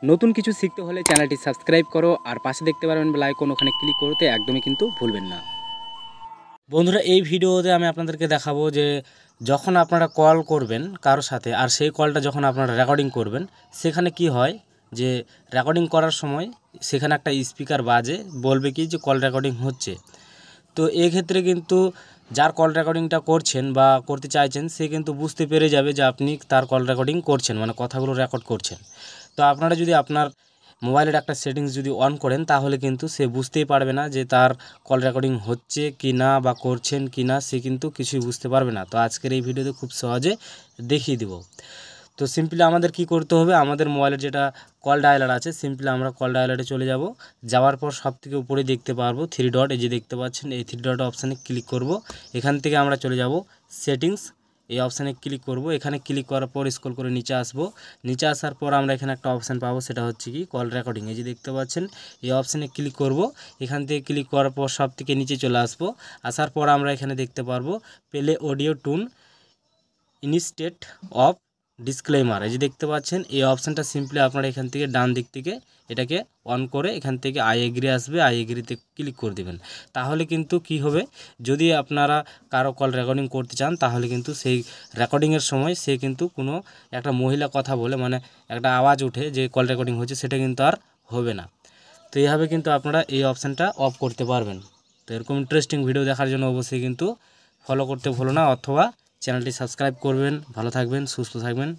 নতুন কিছু শিখতে হলে চ্যানেলটি সাবস্ক্রাইব করো আর পাশে দেখতে পারবেন বেল আইকন, ওখানে ক্লিক করতে একদমই কিন্তু ভুলবেন না। বন্ধুরা, এই ভিডিওতে আমি আপনাদেরকে দেখাবো যে যখন আপনারা কল করবেন কারোর সাথে আর সেই কলটা যখন আপনারা রেকর্ডিং করবেন, সেখানে কি হয় যে রেকর্ডিং করার সময় সেখানে একটা স্পিকার বাজে, বলবে কি যে কল রেকর্ডিং হচ্ছে। তো এক্ষেত্রে কিন্তু যার কল রেকর্ডিংটা করছেন বা করতে চাইছেন সে কিন্তু বুঝতে পেরে যাবে যে আপনি তার কল রেকর্ডিং করছেন, মানে কথাগুলো রেকর্ড করছেন। তো আপনারা যদি আপনার মোবাইলের একটা সেটিংস যদি অন করেন, তাহলে কিন্তু সে বুঝতেই পারবে না যে তার কল রেকর্ডিং হচ্ছে কি না বা করছেন কি না, সে কিন্তু কিছুই বুঝতে পারবে না। তো আজকের এই ভিডিওতে খুব সহজে দেখিয়ে দিব। তো সিম্পলি আমাদের কি করতে হবে, আমাদের মোবাইলের যেটা কল ডায়ালার আছে, সিম্পলি আমরা কল ডায়ালারে চলে যাব। যাওয়ার পর সব থেকে উপরে দেখতে পারবো থ্রি ডট, এই যে দেখতে পাচ্ছেন এই থ্রি ডট অপশানে ক্লিক করব। এখান থেকে আমরা চলে যাব সেটিংস, এই অপশানে ক্লিক করব। এখানে ক্লিক করার পর স্ক্রল করে নিচে আসব। নিচে আসার পর আমরা এখানে একটা অপশান পাবো, সেটা হচ্ছে কি কল রেকর্ডিং, এই যে দেখতে পাচ্ছেন এই অপশানে ক্লিক করব। এখান থেকে ক্লিক করার পর সব থেকে নিচে চলে আসবো। আসার পর আমরা এখানে দেখতে পারবো play audio tune instead of disclaimer, এই যে দেখতে পাচ্ছেন এই অপশানটা সিম্পলি আপনারা এখান থেকে ডান দিক থেকে এটাকে অন করে এখান থেকে আই এগ্রি আসবে, আই এগ্রিতে ক্লিক করে দেবেন। তাহলে কিন্তু কি হবে, যদি আপনারা কারো কল রেকর্ডিং করতে চান, তাহলে কিন্তু সেই রেকর্ডিংয়ের সময় সে কিন্তু কোনো একটা মহিলা কথা বলে, মানে একটা আওয়াজ ওঠে যে কল রেকর্ডিং হচ্ছে, সেটা কিন্তু আর হবে না। তো এইভাবে কিন্তু আপনারা এই অপশানটা অফ করতে পারবেন। তো এরকম ইন্টারেস্টিং ভিডিও দেখার জন্য অবশ্যই কিন্তু ফলো করতে ভুলো না, অথবা চ্যানেলটি সাবস্ক্রাইব করবেন। ভালো থাকবেন, সুস্থ থাকবেন।